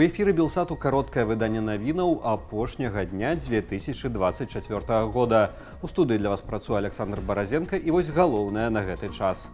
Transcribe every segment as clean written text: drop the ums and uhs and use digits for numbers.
У эфіры Белсату кароткае выданне навінаў апошняга дня 2024 года. У студыі для вас працуе Александр Баразенко і вось галоўнае на гэты час.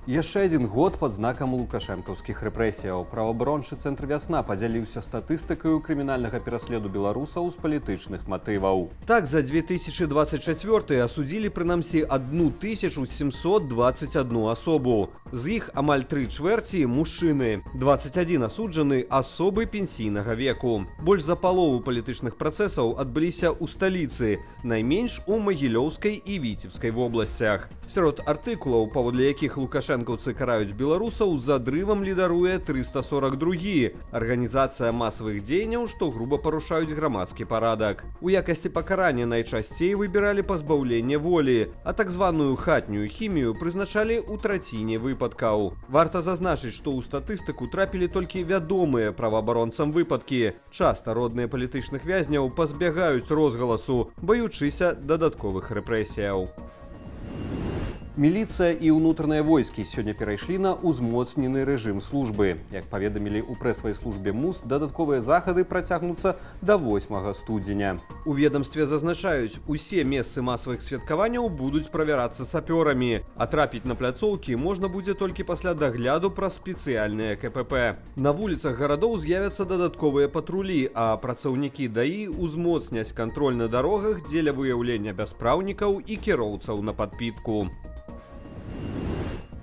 Яшчэ адзін год пад знакам лукашэнкаўскіх рэпрэсіяў. Праваабарончы цэнтр «Вясна» падзяліўся статыстыкаю крымінальнага пераследу беларусаў з палітычных матываў. Так, за 2024 асудзілі прынамсі 1721 асобу. З іх амаль 3/4 мужчыны. 21 асуджаны асобы пенсійнага веку. Больш за палову палітычных працэсаў адбыліся ў сталіцы, найменш у Магілёўскай і Віцебскай вобласцях. Сярод артыкулаў, паводле якіх лукашэнкаўцы караюць беларусаў, з адрывам лідаруе 342. Арганізацыя масавых дзеянняў, што груба парушаюць грамадскі парадак. У якасці пакарання найчасцей выбіралі пазбаўленне волі, а так званую хатнюю хімію прызначалі ў траціне выпадкаў. Варта зазначыць, што ў статыстыку трапілі толькі вядомыя праваабаронцам выпадкі. Часта родныя палітычных вязняў пазбягаюць розгаласу, баючыся дадатковых рэпрэсіяў. Міліцыя і ўнутраныя войскі сёння перайшлі на ўзмоцнены рэжым службы. Як паведамілі ў прэсавай службе МУС, дадатковыя захады працягнуцца да 8 студзеня. У ведамстве зазначаюць, усе месцы масавых святкаванняў будуць правярацца сапёрамі, а трапіць на пляцоўкі можна будзе толькі пасля дагляду праз спецыяльныя КПП. На вуліцах гарадоў з'явяцца дадатковыя патрулі, а працаўнікі ДАІ ўзмоцняць кантроль на дарогах дзеля выяўлення бяспраўнікаў і кіроўцаў на падпітку.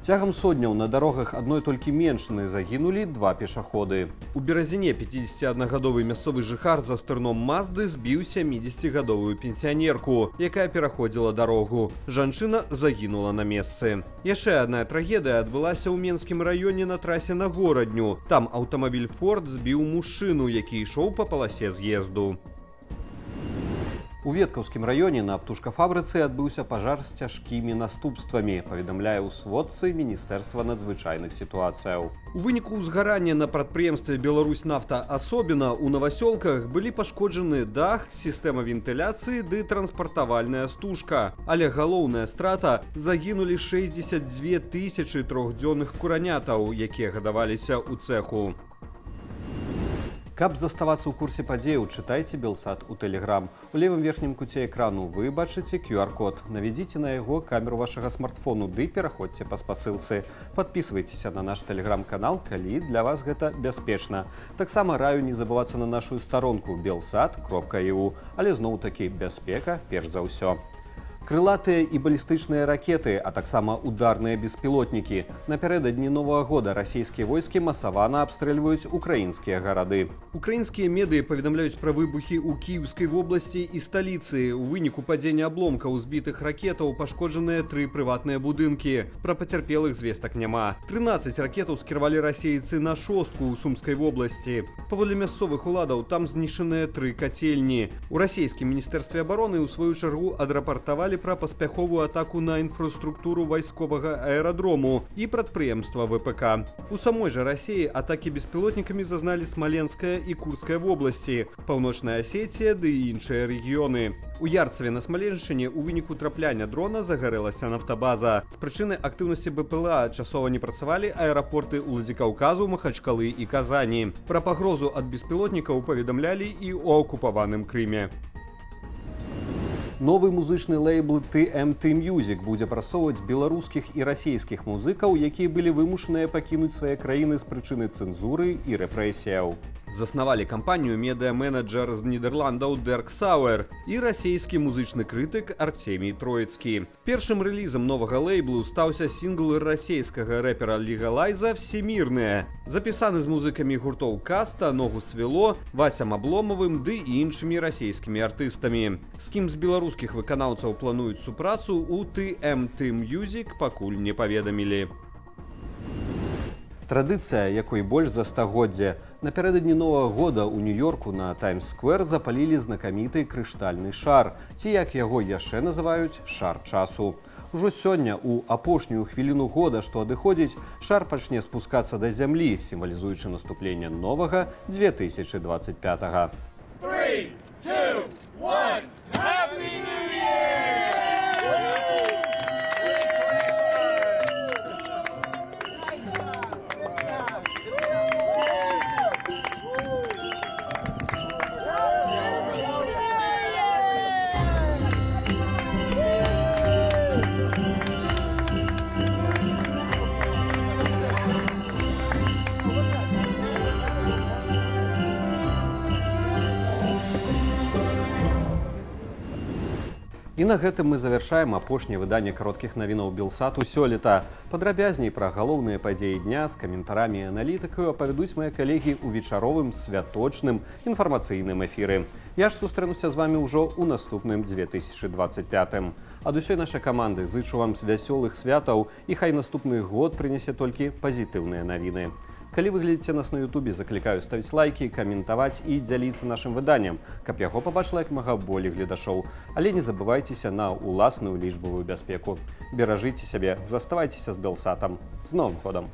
Цягам сотняў на дарогах адной толькі меншыны загінулі 2 пешаходы. У Беразіне 51-гадовы мясцовы жыхар за стырном Мазды збіў 70-гадовую пенсіянерку, якая пераходзіла дарогу. Жанчына загінула на месцы. Яшчэ адна трагедыя адбылася ў Менскім раёне на трасе на горадню. Там аўтамабіль «Форд» збіў мужчыну, які ішоў па паласе з'езду. У Веткаўскім раёне на птушкафабрыцы адбыўся пажар з цяжкімі наступствамі, паведамляе ў сводцы Міністэрства надзвычайных сітуацыяў. У выніку ўзгарання на прадпрыемстве «Беларусь-Нафта» асобіна ў Новасёлках былі пашкоджаны дах, сістэма вентыляцыі ды транспартавальная стужка. Але галоўная страта – загінулі 62 тысячы трохдзённых куранятаў, якія гадаваліся ў цэху. Каб заставацца ў курсе падзеяў, чытайце Белсат у Тэлеграм. У левым верхнім куце экрану вы бачыце QR-код. Наведзіце на яго камеру вашага смартфону ды пераходзьце па спасылцы. Падпісвайцеся на наш Тэлеграм-канал, калі для вас гэта бяспечна. Таксама раю не забывацца на нашу старонку belsat.eu, але зноў-такі бяспека перш за ўсё. Крылатыя і балістычныя ракеты, а таксама ударныя беспілотнікі. Напярэдадні Новага года расійскія войскі масавана абстрэльваюць украінскія гарады. Украінскія медыі паведамляюць пра выбухі ў Кіеўскай вобласці і сталіцы. У выніку падзення абломкаў збітых ракетаў пашкоджаныя 3 прыватныя будынкі. Пра пацярпелых звестак няма. 13 ракетаў скіравалі расейцы на Шостку ў Сумскай вобласці. Паводле мясцовых уладаў там знішчаныя 3 кацельні. У расійскім міністэрстве абароны ў сваю чаргу адрапартавалі пра паспяховую атаку на інфраструктуру вайсковага аэрадрому і прадпрыемства ВПК. У самой жа Расіі атакі беспілотнікамі зазналі Смаленская і Курская вобласці, Паўночная Асетія ды іншыя рэгіёны. У Ярцеве на Смаленшчыне ў выніку трапляння дрона загарэлася нафтабаза. З прычыны актыўнасці БПЛА часова не працавалі аэрапорты Уладзікаўказу, Махачкалы і Казані. Пра пагрозу ад беспілотнікаў паведамлялі і ў акупаваным Крыме. Новы музычны лейбл TMT Music будзе прасоўваць беларускіх і расійскіх музыкаў, якія былі вымушаныя пакінуць свае краіны з прычыны цэнзуры і рэпрэсіяў. Заснавалі кампанію медыа-менеджер з Нідерландаў Дерк Сауэр і расійскі музычны крытык Артемій Троіцкі. Першым рэлізам новага лейблу стаўся сінгл расійскага рэпера Легалайза «Всемірныя». Запісаны з музыкамі гуртоў Каста, Ногу свело, Васям Абломавым ды іншымі расійскімі артыстамі. З кім з беларускіх выканаўцаў плануюць супрацу, у TMT Music пакуль не паведамілі. Традыцыя, якой больш за стагоддзе. Напярэдадні Новага года ў Нью-Йорку на Таймс-сквер запалілі знакаміты крыштальны шар, ці як яго яшчэ называюць шар часу. Ужо сёння, у апошнюю хвіліну года, што адыходзіць, шар пачне спускацца да зямлі, сімвалізуючы наступленне новага 2025-га. 3, 2, 1, Happy New Year! І на гэтым мы завяршаем апошняе выданне кароткіх навінаў Белсату сёлета. Падрабязней пра галоўныя падзеі дня з каментарамі і аналітыкаю апавядуць мае калегі ў вечаровым святочным інфармацыйным эфіры. Я ж сустрэнуся з вамі ўжо ў наступным 2025. Ад усёй нашай каманды зычу вам вясёлых святаў і хай наступны год прынясе толькі пазітыўныя навіны. Калі вы глядзіце нас на Ютубе, заклікаю ставіць лайкі, каментаваць і дзяліцца нашым выданнем, каб яго пабачыла як мага болей гледашоў. Але не забывайцеся на ўласную лічбавую бяспеку. Беражыце сябе, заставайцеся з Белсатам. З Новым годам!